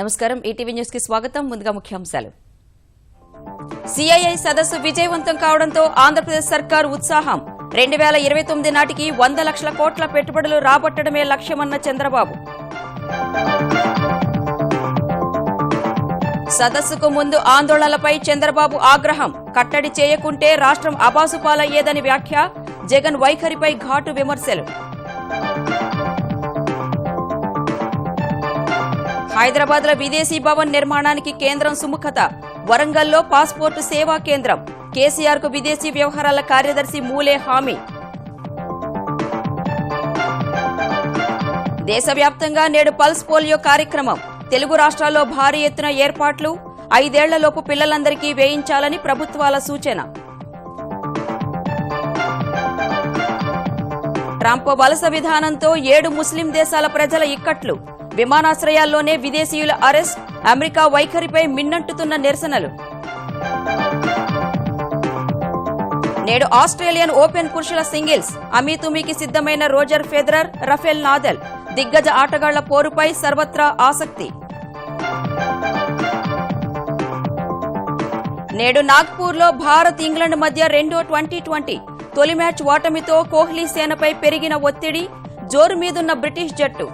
నమస్కారం ETV news కి స్వాగతం ముందుగా ముఖ్యాంశాలు సిఐఐ సదస్సు విజయవంతం కావడంతో ఆంధ్రప్రదేశ్ సర్కార్ ఉత్సాహం 2029 నాటికి 100 లక్షల కోట్ల పెట్టుబడులు రాబట్టడమే లక్ష్యమన్న చంద్రబాబు సదస్సుకు ముందు ఆందోళనలపై చంద్రబాబు ఆగ్రహం కట్టడి చేయకుంటే రాష్ట్రం అబాసుపాలయ్యేదని వ్యాఖ్య జగన్ వైఖరిపై ఘాటు విమర్శలు హైదరాబాద్ లో విదేశీ భవన్ నిర్మాణానికి కేంద్రం సుముఖత వరంగల్లో పాస్పోర్టు సేవా కేంద్రం కేసీఆర్ కు విదేశీ వ్యవహారాల కార్యదర్శి మూలే హామీ దేశవ్యాప్తంగా నేడు పల్స్ పోలియో కార్యక్రమం తెలుగు రాష్ట్రాల్లో భారీ ఎత్తున ఏర్పాట్లు 5 ఏళ్లలోపు పిల్లలందరికీ వేయించాలని ప్రభుత్వాల సూచన ట్రంప్ వలస విధానంతో 7 ముస్లిం దేశాల ప్రజల ఇక్కట్లు విమానాశ్రయాల్లోనే విదేశీయుల అరెస్ట్ అమెరికా వైఖరిపై మిన్నంటుతున్న నిరసనలు నేడు ఆస్ట్రేలియన్ ఓపెన్ పురుషుల సింగిల్స్ అమీతుమీకి సిద్దమైన రోజర్ ఫెదరర్ రఫేల్ నాదల్ దిగ్గజ ఆటగాళ్ల పోరుపై సర్వత్రా ఆసక్తి నేడు నాగ్పూర్లో భారత్ ఇంగ్లాండ్ మధ్య రెండో 2020 తొలి మ్యాచ్ ఓటమితో కోహ్లీ సేనపై పెరిగిన ఒత్తిడి జోరు మీదున్న బ్రిటిష్ జట్టు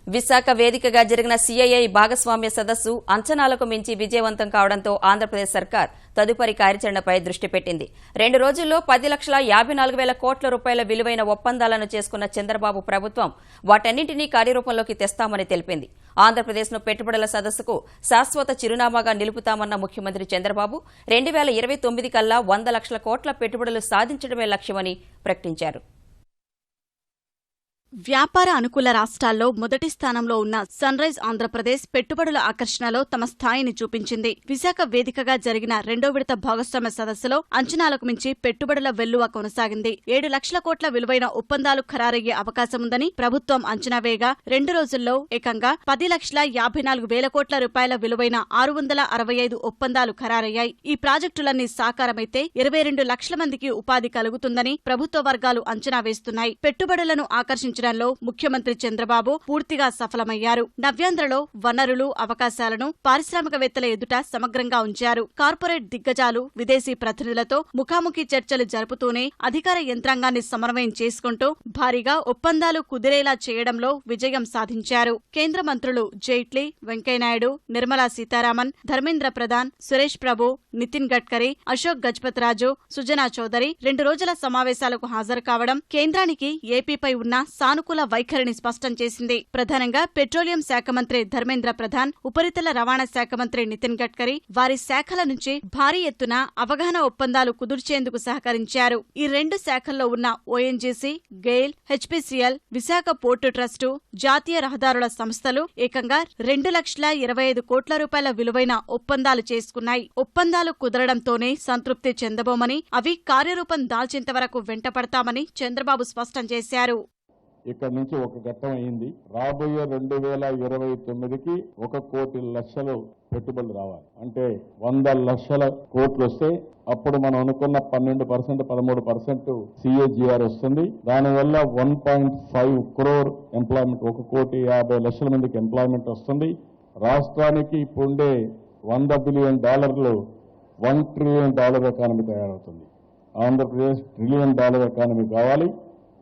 విశాఖ వేదికగా జరిగిన సిఐఐ భాగస్వామ్య సదస్సు అంచనాలకు మించి విజయవంతం కావడంతో ఆంధ్రప్రదేశ్ సర్కార్ తదుపరి కార్యాచరణపై దృష్టి పెట్టింది 2 రోజుల్లో 10,54,000 కోట్ల రూపాయల విలువైన ఒప్పందాలను చేసుకున్న చంద్రబాబు ప్రభుత్వం వాటన్నింటినీ కార్యరూపంలోకి తెస్తామని తెలిపింది ఆంధ్రప్రదేశ్ను పెట్టుబడుల సదస్సుకు శాశ్వత చిరునామాగా నిలుపుతామన్న ముఖ్యమంత్రి చంద్రబాబు 2029 కల్లా 100 లక్షల కోట్ల పెట్టుబడులు సాధించడమే లక్ష్యమని ప్రకటించారు వ్యాపార అనుకూల రాష్ట్రాల్లో మొదటి స్థానంలో ఉన్న సన్ రైజ్ ఆంధ్రప్రదేశ్ పెట్టుబడుల ఆకర్షణలో తమ స్థాయిని చూపించింది విశాఖ వేదికగా జరిగిన 2వ విడత భాగస్వామ్య సదస్సులో అంచనాలకు మించి పెట్టుబడుల వెల్లువ కొనసాగింది 7 లక్షల కోట్ల విలువైన ఒప్పందాలు ఖరారయ్యే అవకాశముందని ప్రభుత్వం అంచనా వేయగా 2 రోజుల్లో ఏకంగా 10,54,000 కోట్ల రూపాయల విలువైన 665 ఒప్పందాలు ఖరారయ్యాయి ఈ ప్రాజెక్టులన్నీ సాకారమైతే 22 లక్షల మందికి ఉపాధి కలుగుతుందని ప్రభుత్వ వర్గాలు అంచనా వేస్తున్నాయి పెట్టుబడులను ఆకర్షించ ముఖ్యమంత్రి చంద్రబాబు పూర్తిగా సఫలమయ్యారు నవ్యాంధ్రలో వనరులు అవకాశాలను పారిశ్రామికవేత్తల ఎదుట సమగ్రంగా ఉంచారు కార్పొరేట్ దిగ్గజాలు విదేశీ ప్రతినిధులతో ముఖాముఖి చర్చలు జరుపుతూనే అధికార యంత్రాంగాన్ని సమన్వయం చేసుకుంటూ భారీగా ఒప్పందాలు కుదిరేలా చేయడంలో విజయం సాధించారు కేంద్ర మంత్రులు జైట్లీ వెంకయ్యనాయుడు నిర్మలా సీతారామన్ ధర్మేంద్ర ప్రధాన్ సురేష్ ప్రభు నితిన్ గడ్కరీ అశోక్ గజపతిరాజు సుజనా చౌదరి 2 రోజుల సమావేశాలకు హాజరు కావడం కేంద్రానికి ఏపీపై ఉన్న సానుకూల వైఖరిని స్పష్టం చేసింది ప్రధానంగా పెట్రోలియం శాఖ మంత్రి ధర్మేంద్ర ప్రధాన్ ఉపరితల రవాణా శాఖ మంత్రి నితిన్ గడ్కరీ వారి శాఖల నుంచి భారీ ఎత్తున అవగాహన ఒప్పందాలు కుదుర్చేందుకు సహకరించారు ఈ 2 శాఖల్లో ఉన్న ONGC GAIL HPCL Visakha port trust జాతీయ రహదారుల సంస్థలు ఏకంగా 2,25,000 కోట్ల రూపాయల విలువైన ఒప్పందాలు చేసుకున్నాయి ఒప్పందాలు కుదరడంతోనే సంతృప్తి చెందబోమని అవి కార్యరూపం దాల్చేంత వరకు వెంటపడతామని చంద్రబాబు స్పష్టం చేశారు ఇక్కడ నుంచి ఒక ఘట్టం అయింది రాబోయే 2029కి 1 కోటి లక్షలు పెట్టుబడులు రావాలి అంటే 100 లక్షల కోట్లు వస్తే అప్పుడు మనం అనుకున్న 12% 13% CAGR వస్తుంది దానివల్ల 1.5 crore ఎంప్లాయ్మెంట్ 1,50,00,000 మందికి ఎంప్లాయ్మెంట్ వస్తుంది రాష్ట్రానికి ఇప్పుడుండే $100 బిలియన్ $1 ట్రిలియన్ ఎకానమీ తయారవుతుంది ఆంధ్రప్రదేశ్ $1 ట్రిలియన్ ఎకానమీ కావాలి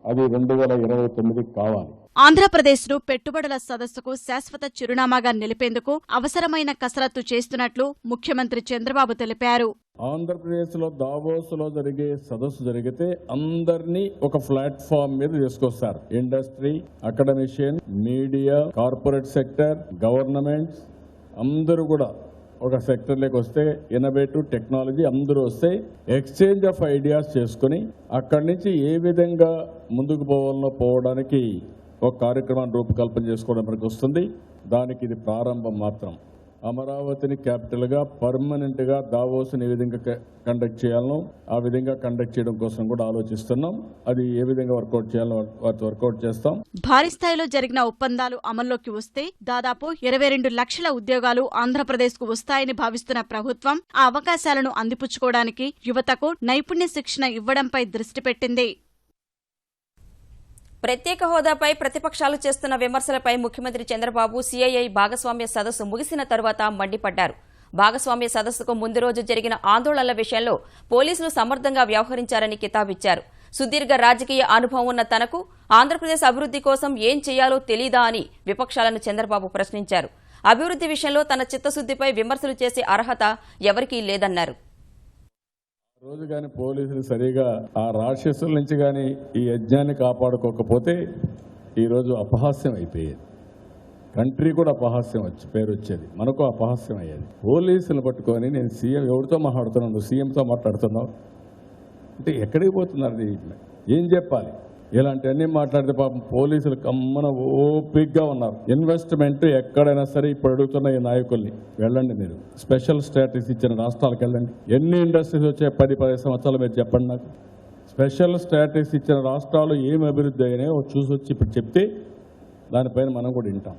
అది 2029 కావాలి ఆంధ్రప్రదేశ్ను పెట్టుబడుల సదస్సుకు శాశ్వత చిరునామాగా నిలిపేందుకు అవసరమైన కసరత్తు చేస్తున్నట్లు ముఖ్యమంత్రి చంద్రబాబు తెలిపారు ఆంధ్రప్రదేశ్ లో దావోస్ లో జరిగే సదస్సు జరిగితే అందరినీ ఒక ప్లాట్ఫామ్ మీద తీసుకొస్తారు industry academician media corporate sector governments అందరూ కూడా ఒక సెక్టర్లోకి వస్తే ఇన్నోవేటివ్ టెక్నాలజీ అందరూ వస్తే ఎక్స్చేంజ్ ఆఫ్ ఐడియాస్ చేసుకుని అక్కడి నుంచి ఏ విధంగా ముందుకు పోవడానికి ఒక కార్యక్రమాన్ని రూపకల్పన చేసుకోవడం మనకు వస్తుంది దానికి ఇది ప్రారంభం మాత్రం అమరావతిని క్యాపిటల్గా పర్మనెంట్గా దావోస్ని ఏ విధంగా కండక్ట్ చేయాలనో ఆ విధంగా కండక్ట్ చేయడం కోసం కూడా ఆలోచిస్తున్నాం. అది ఏ విధంగా వర్కౌట్ చేయాలో వాటి వర్కౌట్ చేస్తాం. భారీ స్థాయిలో జరిగిన ఒప్పందాలు అమల్లోకి వస్తే దాదాపు 22 లక్షల ఉద్యోగాలు ఆంధ్రప్రదేశ్కు వస్తాయని భావిస్తున్న ప్రభుత్వం ఆ అవకాశాలను అందిపుచ్చుకోవడానికి యువతకు నైపుణ్య శిక్షణ ఇవ్వడంపై దృష్టి పెట్టింది. ప్రత్యేక హోదాపై ప్రతిపక్షాలు చేస్తున్న విమర్శలపై ముఖ్యమంత్రి చంద్రబాబు సీఐఐ భాగస్వామ్య సదస్సు ముగిసిన తరువాత మండిపడ్డారు. భాగస్వామ్య సదస్సుకు ముందు రోజు జరిగిన ఆందోళనల విషయంలో పోలీసులు సమర్థంగా వ్యవహరించారని కితాబిచ్చారు. సుదీర్ఘ రాజకీయ అనుభవం ఉన్న తనకు ఆంధ్రప్రదేశ్ అభివృద్ది కోసం ఏం చేయాలో తెలీదా అని విపక్షాలను చంద్రబాబు ప్రశ్నించారు. అభివృద్ది విషయంలో తన చిత్తశుద్దిపై విమర్శలు చేసే అర్హత ఎవరికీ లేదన్నారు. రోజు కానీ పోలీసులు సరిగా ఆ రాక్షసుల నుంచి కానీ ఈ యజ్ఞాన్ని కాపాడుకోకపోతే ఈరోజు అపహాస్యం అయిపోయేది. కంట్రీ కూడా అపహాస్యం పేరు వచ్చేది, మనకు అపహాస్యం అయ్యేది. పోలీసులు పట్టుకొని నేను సీఎం ఎవరితో మాట్లాడుతున్నాను, సీఎంతో మాట్లాడుతున్నావు అంటే ఎక్కడికి పోతున్నారు? ఏం చెప్పాలి? ఇలాంటివన్నీ మాట్లాడితే పాపం పోలీసులు కమ్మన ఓపిక్గా ఉన్నారు. ఇన్వెస్ట్మెంట్ ఎక్కడైనా సరే ఇప్పుడు అడుగుతున్న ఈ నాయకుల్ని వెళ్ళండి, మీరు స్పెషల్ స్టేటస్ ఇచ్చిన రాష్ట్రాలకు వెళ్ళండి. ఎన్ని ఇండస్ట్రీస్ వచ్చాయి 10-15 సంవత్సరాలు మీరు చెప్పండి నాకు. స్పెషల్ స్టేటస్ ఇచ్చిన రాష్ట్రాలు ఏమి అభివృద్ధి అయినాయో చూసి వచ్చి ఇప్పుడు చెప్తే దానిపైన మనం కూడా వింటాం.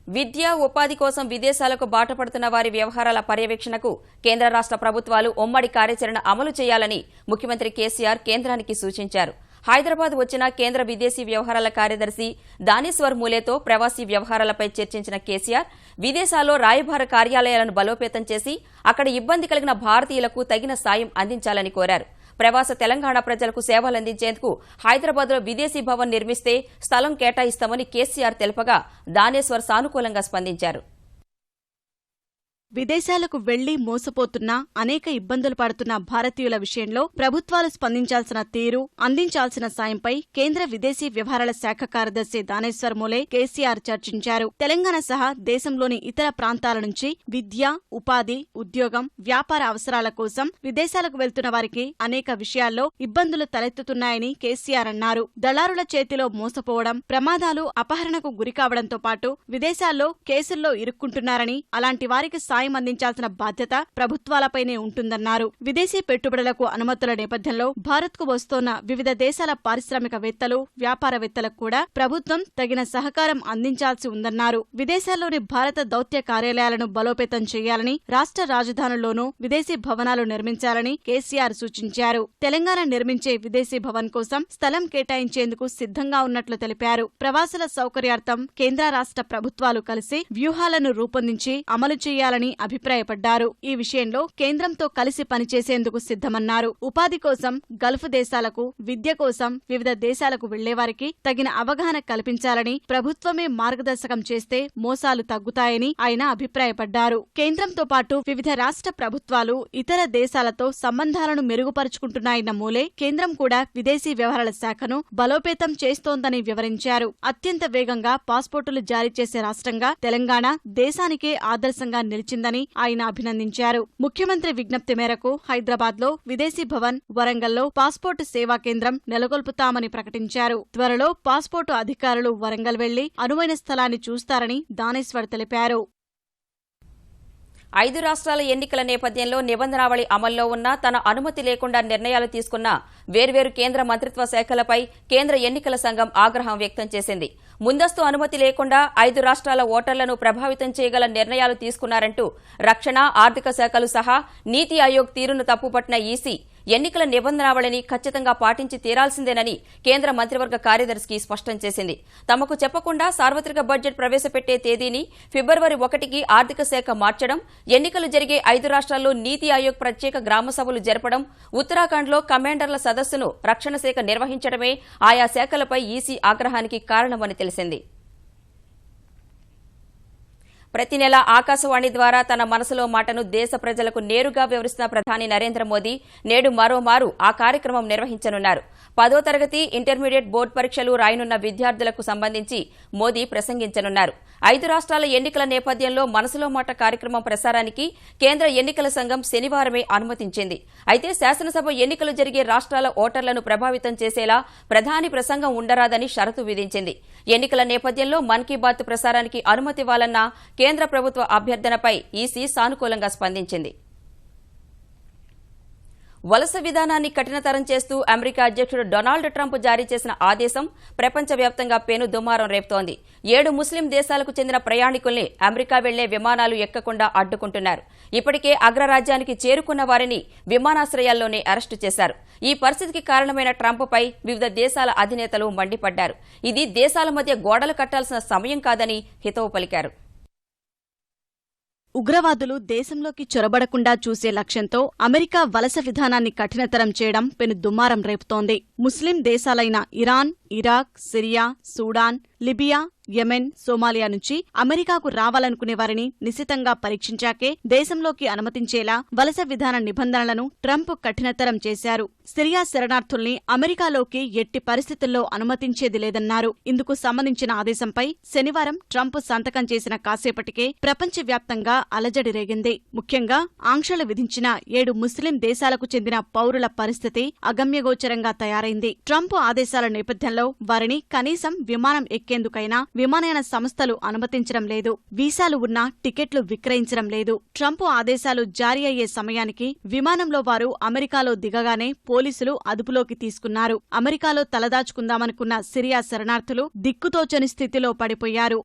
విద్య, ఉపాధి కోసం విదేశాలకు బాటపడుతున్న వారి వ్యవహారాల పర్యవేక్షణకు కేంద్ర రాష్ట్ర ప్రభుత్వాలు ఉమ్మడి కార్యాచరణ అమలు చేయాలని ముఖ్యమంత్రి కేసీఆర్ కేంద్రానికి సూచించారు. హైదరాబాద్ వచ్చిన కేంద్ర విదేశీ వ్యవహారాల కార్యదర్శి దానేశ్వర్ మూలేతో ప్రవాసీ వ్యవహారాలపై చర్చించిన కేసీఆర్ విదేశాల్లో రాయబార కార్యాలయాలను బలోపేతం చేసి అక్కడ ఇబ్బంది కలిగిన భారతీయులకు తగిన సాయం అందించాలని కోరారు. ప్రవాస తెలంగాణ ప్రజలకు సేవలందించేందుకు హైదరాబాద్లో విదేశీ భవన్ నిర్మిస్తే స్థలం కేటాయిస్తామని కేసీఆర్ తెలుపగా దానేశ్వర్ సానుకూలంగా స్పందించారు. విదేశాలకు వెళ్లి మోసపోతున్నా అనేక ఇబ్బందులు పడుతున్న భారతీయుల విషయంలో ప్రభుత్వాలు స్పందించాల్సిన తీరు, అందించాల్సిన సాయంపై కేంద్ర విదేశీ వ్యవహారాల శాఖ కార్యదర్శి దానేశ్వర్ మూలే కేసీఆర్ చర్చించారు. తెలంగాణ సహా దేశంలోని ఇతర ప్రాంతాల నుంచి విద్య, ఉపాధి, ఉద్యోగం, వ్యాపార అవసరాల కోసం విదేశాలకు వెళ్తున్న వారికి అనేక విషయాల్లో ఇబ్బందులు తలెత్తుతున్నాయని కేసీఆర్ అన్నారు. దళారుల చేతిలో మోసపోవడం, ప్రమాదాలు, అపహరణకు గురికావడంతో పాటు విదేశాల్లో కేసుల్లో ఇరుక్కుంటున్నారని, అలాంటి వారికి సాయం అందించాల్సిన బాధ్యత ప్రభుత్వాలపైనే ఉంటుందన్నారు. విదేశీ పెట్టుబడులకు అనుమతుల నేపథ్యంలో భారత్కు వస్తోన్న వివిధ దేశాల పారిశ్రామికవేత్తలు, వ్యాపారవేత్తలకు కూడా ప్రభుత్వం తగిన సహకారం అందించాల్సి ఉందన్నారు. విదేశాల్లోని భారత దౌత్య కార్యాలయాలను బలోపేతం చేయాలని, రాష్ట్ర రాజధానుల్లోనూ విదేశీ భవనాలు నిర్మించాలని కేసీఆర్ సూచించారు. తెలంగాణ నిర్మించే విదేశీ భవన్ కోసం స్థలం కేటాయించేందుకు సిద్ధంగా ఉన్నట్లు తెలిపారు. ప్రవాసుల సౌకర్యార్థం కేంద్ర రాష్ట్ర ప్రభుత్వాలు కలిసి వ్యూహాలను రూపొందించి అమలు చేయాలని అభిప్రాయపడ్డారు. ఈ విషయంలో కేంద్రంతో కలిసి పనిచేసేందుకు సిద్ధమన్నారు. ఉపాధి కోసం గల్ఫ్ దేశాలకు, విద్య కోసం వివిధ దేశాలకు వెళ్లేవారికి తగిన అవగాహన కల్పించాలని, ప్రభుత్వమే మార్గదర్శకం చేస్తే మోసాలు తగ్గుతాయని ఆయన అభిప్రాయపడ్డారు. కేంద్రంతో పాటు వివిధ రాష్ట్ర ప్రభుత్వాలు ఇతర దేశాలతో సంబంధాలను మెరుగుపరుచుకుంటున్నాయన్న మూలే కేంద్రం కూడా విదేశీ వ్యవహారాల శాఖను బలోపేతం చేస్తోందని వివరించారు. అత్యంత వేగంగా పాస్పోర్టులు జారీ చేసే రాష్ట్రంగా తెలంగాణ దేశానికే ఆదర్శంగా నిలిచిందని ఆయన అభినందించారు. ముఖ్యమంత్రి విజ్ఞప్తి మేరకు హైదరాబాద్లో విదేశీ భవన్, వరంగల్లో పాస్పోర్టు సేవా కేంద్రం నెలకొల్పుతామని ప్రకటించారు. త్వరలో పాస్పోర్టు అధికారులు వరంగల్ వెళ్లి అనువైన స్థలాన్ని చూస్తారని దానేశ్వర్ తెలిపారు. 5 రాష్ట్రాల ఎన్నికల నేపథ్యంలో నిబంధనావళి అమల్లో ఉన్నా తన అనుమతి లేకుండా నిర్ణయాలు తీసుకున్న వేర్వేరు కేంద్ర మంత్రిత్వ శాఖలపై కేంద్ర ఎన్నికల సంఘం ఆగ్రహం వ్యక్తం చేసింది. ముందస్తు అనుమతి లేకుండా 5 రాష్ట్రాల ఓటర్లను ప్రభావితం చేయగల నిర్ణయాలు తీసుకున్నారంటూ రక్షణ, ఆర్థిక శాఖలు సహా నీతి ఆయోగ్ తీరును తప్పుపట్టిన ఈసీ ఎన్నికల నిబంధనావళిని ఖచ్చితంగా పాటించి తీరాల్సిందేనని కేంద్ర మంత్రివర్గ కార్యదర్శికి స్పష్టం చేసింది. తమకు చెప్పకుండా సార్వత్రిక బడ్జెట్ ప్రవేశపెట్టే తేదీని ఫిబ్రవరి 1కి ఆర్థిక శాఖ మార్చడం, ఎన్నికలు జరిగే 5 రాష్ట్రాల్లో నీతి ఆయోగ్ ప్రత్యేక గ్రామ సభలు జరపడం, ఉత్తరాఖండ్లో కమాండర్ల సదస్సును రక్షణ శాఖ నిర్వహించడమే ఆయా శాఖలపై ఈసీ ఆగ్రహానికి కారణమని తెలిసింది. ప్రతి నెల ఆకాశవాణి ద్వారా తన మనసులో మాటను దేశ ప్రజలకు నేరుగా వివరిస్తున్న ప్రధాని నరేంద్ర మోదీ నేడు మరోమారు ఆ కార్యక్రమం నిర్వహించనున్నారు. 10వ తరగతి, ఇంటర్మీడియట్ బోర్డు పరీక్షలు రాయనున్న విద్యార్థులకు సంబంధించి మోదీ ప్రసంగించనున్నారు. 5 రాష్ట్రాల ఎన్నికల నేపథ్యంలో మనసులో మాట కార్యక్రమం ప్రసారానికి కేంద్ర ఎన్నికల సంఘం శనివారమే అనుమతించింది. అయితే శాసనసభ ఎన్నికలు జరిగే రాష్ట్రాల ఓటర్లను ప్రభావితం చేసేలా ప్రధాని ప్రసంగం ఉండరాదని షరతు విధించింది. ఎన్నికల నేపథ్యంలో మన్ కీ బాత్ ప్రసారానికి అనుమతివ్వాలన్న కేంద్ర ప్రభుత్వ అభ్యర్థనపై ఈసీ సానుకూలంగా స్పందించింది. వలస విధానాన్ని కఠినతరం చేస్తూ అమెరికా అధ్యక్షుడు డొనాల్డ్ ట్రంప్ జారీ చేసిన ఆదేశం ప్రపంచవ్యాప్తంగా పెను దుమారం రేపుతోంది. 7 ముస్లిం దేశాలకు చెందిన ప్రయాణికుల్ని అమెరికా వెళ్లే విమానాలు ఎక్కకుండా అడ్డుకుంటున్నారు. ఇప్పటికే అగ్రరాజ్యానికి చేరుకున్న వారిని విమానాశ్రయాల్లోనే అరెస్టు చేశారు. ఈ పరిస్థితికి కారణమైన ట్రంప్పై వివిధ దేశాల అధినేతలు మండిపడ్డారు. ఇది దేశాల మధ్య గోడలు కట్టాల్సిన సమయం కాదని హితవు పలికారు. ఉగ్రవాదులు దేశంలోకి చొరబడకుండా చూసే లక్ష్యంతో అమెరికా వలస విధానాన్ని కఠినతరం చేయడం పెను దుమారం రేపుతోంది. ముస్లిం దేశాలైన Iran, Iraq, Syria, Sudan, Libya, Yemen, Somalia నుంచి అమెరికాకు రావాలనుకునే వారిని నిశితంగా పరీక్షించాకే దేశంలోకి అనుమతించేలా వలస విధాన నిబంధనలను ట్రంప్ కఠినతరం చేశారు. సిరియా శరణార్థుల్ని అమెరికాలోకి ఎట్టి పరిస్థితుల్లో అనుమతించేది లేదన్నారు. ఇందుకు సంబంధించిన ఆదేశంపై శనివారం ట్రంప్ సంతకం చేసిన కాసేపటికే ప్రపంచవ్యాప్తంగా అలజడి రేగింది. ముఖ్యంగా ఆంక్షలు విధించిన 7 ముస్లిం దేశాలకు చెందిన పౌరుల పరిస్థితి అగమ్యగోచరంగా తయారైంది. ట్రంప్ ఆదేశాల నేపథ్యంలో వారిని కనీసం విమానం ఎక్కేందుకైనా విమానయాన సంస్థలు అనుమతించడం లేదు. వీసాలు ఉన్నా టికెట్లు విక్రయించడం లేదు. ట్రంప్ ఆదేశాలు జారీ అయ్యే సమయానికి విమానంలో వారు అమెరికాలో దిగగానే పోలీసులు అదుపులోకి తీసుకున్నారు. అమెరికాలో తలదాచుకుందామనుకున్న సిరియా శరణార్థులు దిక్కుతోచని స్థితిలో పడిపోయారు.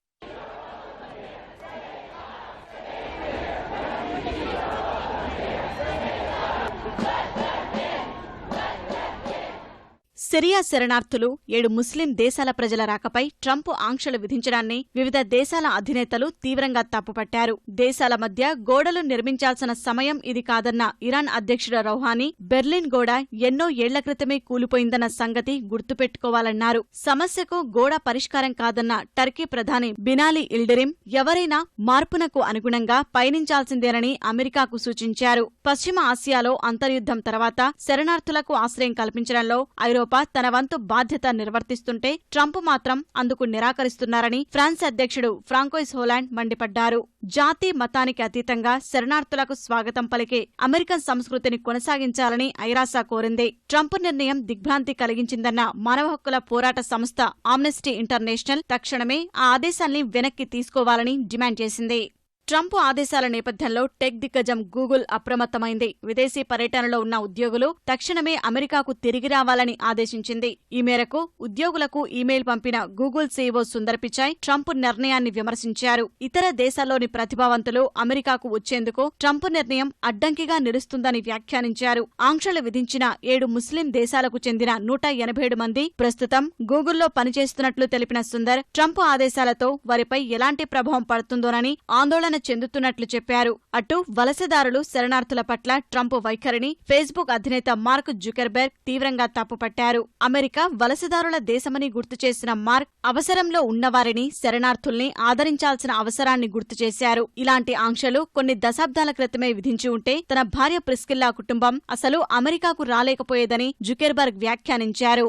సిరియా శరణార్థులు 7 ముస్లిం దేశాల ప్రజల రాకపై ట్రంప్ ఆంక్షలు విధించడాన్ని వివిధ దేశాల అధినేతలు తీవ్రంగా తప్పుపట్టారు. దేశాల మధ్య గోడలు నిర్మించాల్సిన సమయం ఇది కాదన్న ఇరాన్ అధ్యక్షుడు రౌహానీ బెర్లిన్ గోడ ఎన్నో ఏళ్ల క్రితమే కూలిపోయిందన్న సంగతి గుర్తుపెట్టుకోవాలన్నారు. సమస్యకు గోడ పరిష్కారం కాదన్న టర్కీ ప్రధాని బినాలి ఇల్డిరిమ్ ఎవరైనా మార్పునకు అనుగుణంగా పయనించాల్సిందేనని అమెరికాకు సూచించారు. పశ్చిమ ఆసియాలో అంతర్యుద్ధం తర్వాత శరణార్థులకు ఆశ్రయం కల్పించడంలో ఐరోపా తన వంతు బాధ్యత నిర్వర్తిస్తుంటే ట్రంప్ మాత్రం అందుకు నిరాకరిస్తున్నారని ఫ్రాన్స్ అధ్యక్షుడు ఫ్రాంకోయిస్ హోలాండ్ మండిపడ్డారు. జాతి మతానికి అతీతంగా శరణార్థులకు స్వాగతం పలికే అమెరికన్ సంస్కృతిని కొనసాగించాలని ఐరాస కోరింది. ట్రంప్ నిర్ణయం దిగ్భ్రాంతి కలిగించిందన్న మానవ హక్కుల పోరాట సంస్థ ఆమ్నెస్టీ ఇంటర్నేషనల్ తక్షణమే ఆ ఆదేశాల్ని వెనక్కి తీసుకోవాలని డిమాండ్ చేసింది. ట్రంప్ ఆదేశాల నేపథ్యంలో టెక్ దిగ్గజం గూగుల్ అప్రమత్తమైంది. విదేశీ పర్యటనలో ఉన్న ఉద్యోగులు తక్షణమే అమెరికాకు తిరిగి రావాలని ఆదేశించింది. ఈ మేరకు ఉద్యోగులకు ఈమెయిల్ పంపిన Google CEO Sundar Pichai Trump నిర్ణయాన్ని విమర్శించారు. ఇతర దేశాల్లోని ప్రతిభావంతులు అమెరికాకు వచ్చేందుకు ట్రంప్ నిర్ణయం అడ్డంకిగా నిలుస్తుందని వ్యాఖ్యానించారు. ఆంక్షలు విధించిన 7 ముస్లిం దేశాలకు చెందిన 187 మంది ప్రస్తుతం గూగుల్లో పనిచేస్తున్నట్లు తెలిపిన సుందర్ ట్రంప్ ఆదేశాలతో వారిపై ఎలాంటి ప్రభావం పడుతుందోనని ఆందోళన చెందుతున్నట్లు చెప్పారు. అటు వలసదారులు శరణార్థుల పట్ల ట్రంప్ వైఖరిని ఫేస్బుక్ అధినేత మార్క్ జుకర్బెర్గ్ తీవ్రంగా తప్పుపట్టారు. అమెరికా వలసదారుల దేశమని గుర్తుచేసిన మార్క్ అవసరంలో ఉన్నవారిని శరణార్థుల్ని ఆదరించాల్సిన అవసరాన్ని గుర్తుచేశారు. ఇలాంటి ఆంక్షలు కొన్ని దశాబ్దాల క్రితమే విధించి ఉంటే తన భార్య ప్రిస్కిల్లా కుటుంబం అసలు అమెరికాకు రాలేకపోయేదని జుకర్బెర్గ్ వ్యాఖ్యానించారు.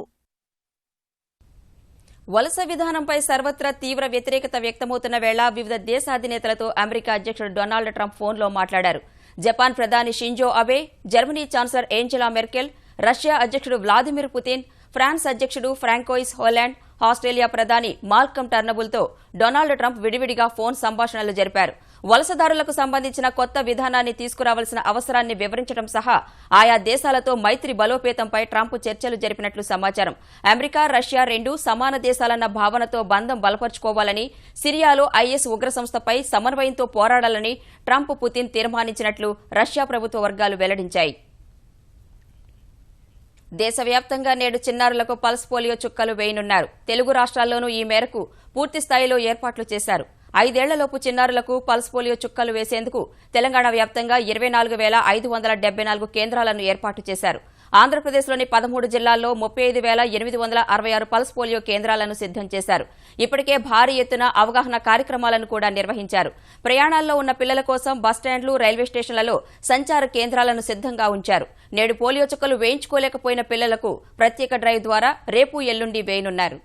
వలస విధానంపై సర్వత్రా తీవ్ర వ్యతిరేకత వ్యక్తమవుతున్న వేళ వివిధ దేశాధినేతలతో అమెరికా అధ్యక్షుడు డొనాల్డ్ ట్రంప్ ఫోన్లో మాట్లాడారు. జపాన్ ప్రధాని Shinzo Abe, Germany chancellor Angela Merkel, Russia అధ్యక్షుడు వ్లాదిమిర్ పుతిన్, ఫ్రాన్స్ అధ్యక్షుడు ఫ్రాంకోయిస్ హోలాండ్, ఆస్ట్రేలియా ప్రధాని మాల్కమ్ టర్నబుల్తో డొనాల్డ్ ట్రంప్ విడివిడిగా ఫోన్ సంభాషణలు జరిపారు. వలసదారులకు సంబంధించిన కొత్త విధానాన్ని తీసుకురావాల్సిన అవసరాన్ని వివరించడం సహా ఆయా దేశాలతో మైత్రి బలోపేతంపై ట్రంప్ చర్చలు జరిపినట్లు సమాచారం. అమెరికా, రష్యా రెండూ సమాన దేశాలన్న భావనతో బంధం బలపర్చుకోవాలని, సిరియాలో ఐఎస్ ఉగ్ర సంస్థపై సమన్వయంతో పోరాడాలని ట్రంప్, పుతిన్ తీర్మానించినట్లు రష్యా ప్రభుత్వ వర్గాలు వెల్లడించాయి. దేశవ్యాప్తంగా నేడు చిన్నారులకు పల్స్ పోలియో చుక్కలు వేయనున్నారు. తెలుగు రాష్ట్రాల్లోనూ ఈ మేరకు పూర్తిస్థాయిలో ఏర్పాట్లు చేశారు. 5 ఏళ్లలోపు చిన్నారులకు పల్స్ పోలియో చుక్కలు వేసేందుకు తెలంగాణ వ్యాప్తంగా 24,574 కేంద్రాలను ఏర్పాటు చేశారు. ఆంధ్రప్రదేశ్లోని 13 జిల్లాల్లో 35,866 పల్స్ పోలియో కేంద్రాలను సిద్దం చేశారు. ఇప్పటికే భారీ ఎత్తున అవగాహన కార్యక్రమాలను కూడా నిర్వహించారు. ప్రయాణాల్లో ఉన్న పిల్లల కోసం బస్టాండ్లు, రైల్వే స్టేషన్లలో సంచార కేంద్రాలను సిద్దంగా ఉంచారు. నేడు పోలియో చుక్కలు వేయించుకోలేకపోయిన పిల్లలకు ప్రత్యేక డ్రైవ్ ద్వారా రేపు, ఎల్లుండి వేయనున్నారు.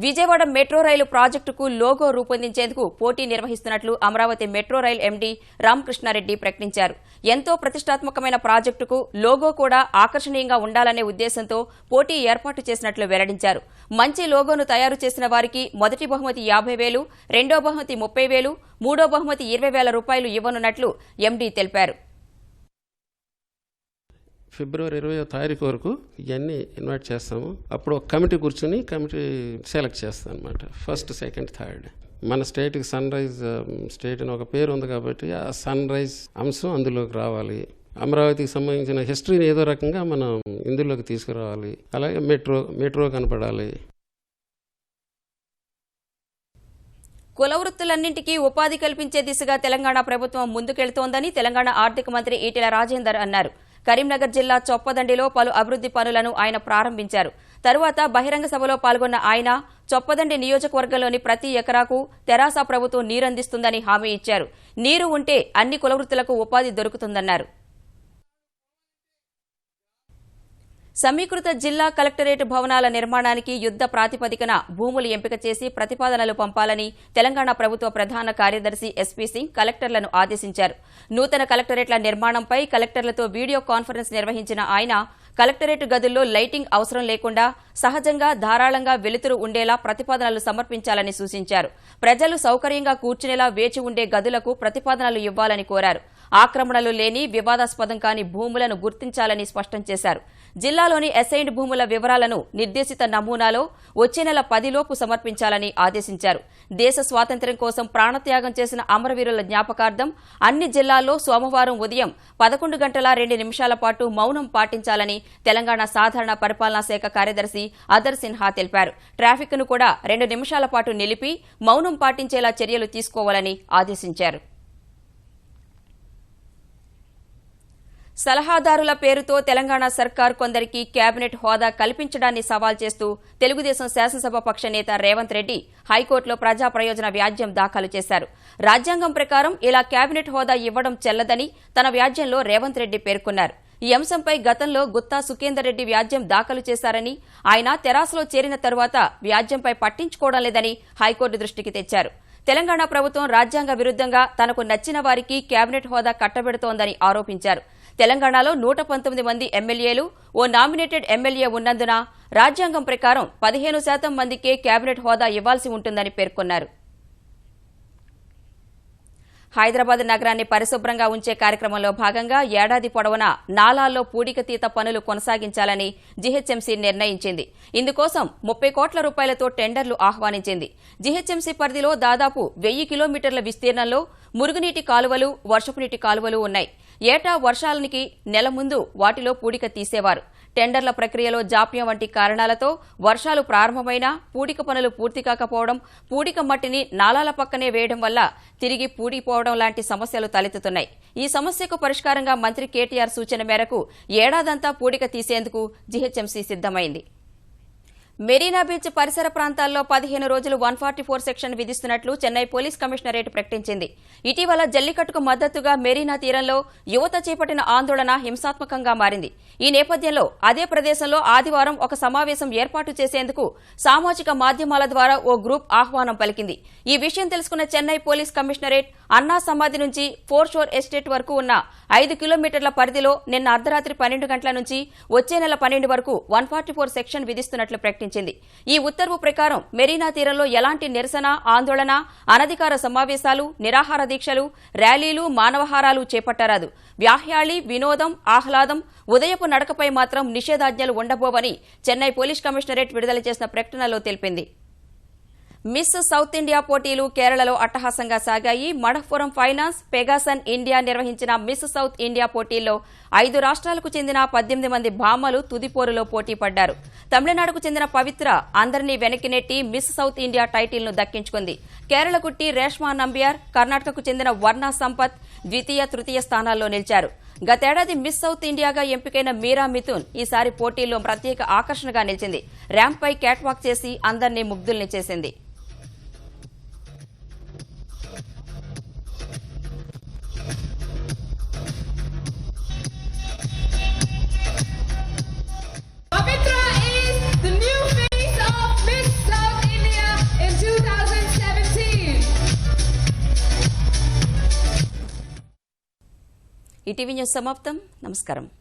విజయవాడ మెట్రో రైలు ప్రాజెక్టుకు లోగో రూపొందించేందుకు పోటీ నిర్వహిస్తున్నట్లు Amaravati metro rail MD Ramakrishna Reddy ప్రకటించారు. ఎంతో ప్రతిష్టాత్మకమైన ప్రాజెక్టుకు లోగో కూడా ఆకర్షణీయంగా ఉండాలనే ఉద్దేశంతో పోటీ ఏర్పాటు చేసినట్లు వెల్లడించారు. మంచి లోగోను తయారు చేసిన వారికి మొదటి బహుమతి 50,000, రెండో బహుమతి 30,000, మూడో బహుమతి 20,000 రూపాయలు ఇవ్వనున్నట్లు ఎండీ తెలిపారు. ఫిబ్రవరి 20వ తారీఖు వరకు ఇవన్నీ ఇన్వైట్ చేస్తాము. అప్పుడు ఒక కమిటీ కూర్చొని కమిటీ సెలెక్ట్ చేస్తాం అనమాట. First, second, third. మన స్టేట్కి సన్ రైజ్ స్టేట్ అని ఒక పేరు ఉంది కాబట్టి ఆ సన్ రైజ్ అంశం అందులోకి రావాలి. అమరావతికి సంబంధించిన హిస్టరీని ఏదో రకంగా మనం ఇందులోకి తీసుకురావాలి. అలాగే మెట్రో కనపడాలి. కుల వృత్తులన్నింటికీ ఉపాధి కల్పించే దిశగా తెలంగాణ ప్రభుత్వం ముందుకెళ్తోందని తెలంగాణ ఆర్థిక మంత్రి ఈటెల రాజేందర్ అన్నారు. కరీంనగర్ జిల్లా చొప్పదండిలో పలు అభివృద్ది పనులను ఆయన ప్రారంభించారు. తరువాత బహిరంగ సభలో పాల్గొన్న ఆయన చొప్పదండి నియోజకవర్గంలోని ప్రతి ఎకరాకు తెరాస ప్రభుత్వం నీరందిస్తుందని హామీ ఇచ్చారు. నీరు ఉంటే అన్ని కుల వృత్తులకు ఉపాధి దొరుకుతుందన్నారు. సమీకృత జిల్లా కలెక్టరేట్ భవనాల నిర్మాణానికి యుద్ద ప్రాతిపదికన భూములు ఎంపిక చేసి ప్రతిపాదనలు పంపాలని తెలంగాణ ప్రభుత్వ ప్రధాన కార్యదర్శి ఎస్పీ సింగ్ కలెక్టర్లను ఆదేశించారు. నూతన కలెక్టరేట్ల నిర్మాణంపై కలెక్టర్లతో వీడియో కాన్ఫరెన్స్ నిర్వహించిన ఆయన కలెక్టరేట్ గదుల్లో లైటింగ్ అవసరం లేకుండా సహజంగా ధారాళంగా వెలుతురు ఉండేలా ప్రతిపాదనలు సమర్పించాలని సూచించారు. ప్రజలు సౌకర్యంగా కూర్చునేలా వేచి ఉండే గదులకు ప్రతిపాదనలు ఇవ్వాలని కోరారు. ఆక్రమణలు లేని వివాదాస్పదం కాని భూములను గుర్తించాలని స్పష్టం చేశారు. జిల్లాలోని అసైన్డ్ భూముల వివరాలను నిర్దేశిత నమూనాలో వచ్చే నెల 10లోపు సమర్పించాలని ఆదేశించారు. దేశ స్వాతంత్ర్యం కోసం ప్రాణత్యాగం చేసిన అమరవీరుల జ్ఞాపకార్థం అన్ని జిల్లాల్లో సోమవారం ఉదయం 11 గంటల 2 నిమిషాల పాటు మౌనం పాటించాలని తెలంగాణ సాధారణ పరిపాలనా శాఖ కార్యదర్శి అదర్ సిన్హా తెలిపారు. ట్రాఫిక్ను కూడా 2 నిమిషాల పాటు నిలిపి మౌనం పాటించేలా చర్యలు తీసుకోవాలని ఆదేశించారు. సలహాదారుల పేరుతో తెలంగాణ సర్కార్ కొందరికి కేబినెట్ హోదా కల్పించడాన్ని సవాల్ చేస్తూ తెలుగుదేశం శాసనసభ పక్ష నేత రేవంత్ రెడ్డి హైకోర్టులో ప్రజా ప్రయోజన వ్యాజ్యం దాఖలు చేశారు. రాజ్యాంగం ప్రకారం ఇలా కేబినెట్ హోదా ఇవ్వడం చెల్లదని తన వ్యాజ్యంలో రేవంత్ రెడ్డి పేర్కొన్నారు. ఈ అంశంపై గతంలో గుత్తా సుఖేందర్ రెడ్డి వ్యాజ్యం దాఖలు చేశారని, ఆయన తెరాసలో చేరిన తరువాత వ్యాజ్యంపై పట్టించుకోవడం లేదని హైకోర్టు దృష్టికి తెచ్చారు. తెలంగాణ ప్రభుత్వం రాజ్యాంగ విరుద్ధంగా తనకు నచ్చిన వారికి కేబినెట్ హోదా కట్టబెడుతోందని ఆరోపించారు. తెలంగాణలో 119 మంది ఎమ్మెల్యేలు, ఓ నామినేటెడ్ ఎమ్మెల్యే ఉన్నందున రాజ్యాంగం ప్రకారం 15% మందికే కేబినెట్ హోదా ఇవ్వాల్సి ఉంటుందని పేర్కొన్నారు. హైదరాబాద్ నగరాన్ని పరిశుభ్రంగా ఉంచే కార్యక్రమంలో భాగంగా ఏడాది పొడవునా నాలాల్లో పూడికతీత పనులు కొనసాగించాలని జీహెచ్ఎంసీ నిర్ణయించింది. ఇందుకోసం 30 కోట్ల రూపాయలతో టెండర్లు ఆహ్వానించింది. జీహెచ్ఎంసీ పరిధిలో దాదాపు 1000 కిలోమీటర్ల విస్తీర్ణంలో మురుగునీటి కాలువలు, వర్షపు నీటి కాలువలు ఉన్నాయి. ఏటా వర్షాలనికి నెల ముందు వాటిలో పూడిక తీసేవారు. టెండర్ల ప్రక్రియలో జాప్యం వంటి కారణాలతో వర్షాలు ప్రారంభమైనా పూడిక పనులు పూర్తి కాకపోవడం, పూడిక మట్టిని నాలాల పక్కనే వేయడం వల్ల తిరిగి పూడిపోవడం లాంటి సమస్యలు తలెత్తుతున్నాయి. ఈ సమస్యకు పరిష్కారంగా మంత్రి కేటీఆర్ సూచన మేరకు ఏడాదంతా పూడిక తీసేందుకు జీహెచ్ఎంసీ సిద్దమైంది. మెరీనా బీచ్ పరిసర ప్రాంతాల్లో 15 రోజులు 144 సెక్షన్ విధిస్తున్నట్లు చెన్నై పోలీస్ కమిషనరేట్ ప్రకటించింది. ఇటీవల జల్లికట్టుకు మద్దతుగా మెరీనా తీరంలో యువత చేపట్టిన ఆందోళన హింసాత్మకంగా మారింది. ఈ నేపథ్యంలో అదే ప్రదేశంలో ఆదివారం ఒక సమావేశం ఏర్పాటు చేసేందుకు సామాజిక మాధ్యమాల ద్వారా ఓ గ్రూప్ ఆహ్వానం పలికింది. ఈ విషయం తెలుసుకున్న చెన్నై పోలీస్ కమిషనరేట్ అన్నా సమాధి నుంచి ఫోర్ షోర్ ఎస్టేట్ వరకు ఉన్న 5 కిలోమీటర్ల పరిధిలో నిన్న అర్ధరాత్రి 12 గంటల నుంచి వచ్చే నెల 12 వరకు 144 సెక్షన్ విధిస్తున్నట్లు ప్రకటించింది. ఈ ఉత్తర్వు ప్రకారం మెరీనా తీరంలో ఎలాంటి నిరసన, ఆందోళన, అనధికార సమావేశాలు, నిరాహార దీక్షలు, ర్యాలీలు, మానవహారాలు చేపట్టరాదు. వ్యాహ్యాళి, వినోదం, ఆహ్లాదం, ఉదయపు నడకపై మాత్రం నిషేధాజ్ఞలు ఉండబోవని చెన్నై పోలీస్ కమిషనరేట్ విడుదల చేసిన ప్రకటనలో తెలిపింది. మిస్ సౌత్ ఇండియా పోటీలు కేరళలో అట్టహాసంగా సాగాయి. మణపురం ఫైనాన్స్, పెగాసన్ ఇండియా నిర్వహించిన మిస్ సౌత్ ఇండియా పోటీల్లో 5 రాష్ట్రాలకు చెందిన 18 మంది భామలు తుదిపోరులో పోటీ పడ్డారు. తమిళనాడుకు చెందిన పవిత్ర అందరినీ వెనక్కి నెట్టి మిస్ సౌత్ ఇండియా టైటిల్ను దక్కించుకుంది. కేరళ కుట్టి రేష్మా నంబియార్, కర్ణాటకకు చెందిన వర్ణ సంపత్ ద్వితీయ, తృతీయ స్థానాల్లో నిలిచారు. గతేడాది మిస్ సౌత్ ఇండియాగా ఎంపికైన మీరా మిథున్ ఈసారి పోటీల్లో ప్రత్యేక ఆకర్షణగా నిలిచింది. ర్యాంప్పై క్యాట్ వాక్ చేసి అందరినీ ముగ్ధుల్ని చేసింది. Pavitra is the new face of Miss South India. ETV news సమాప్తం. నమస్కారం.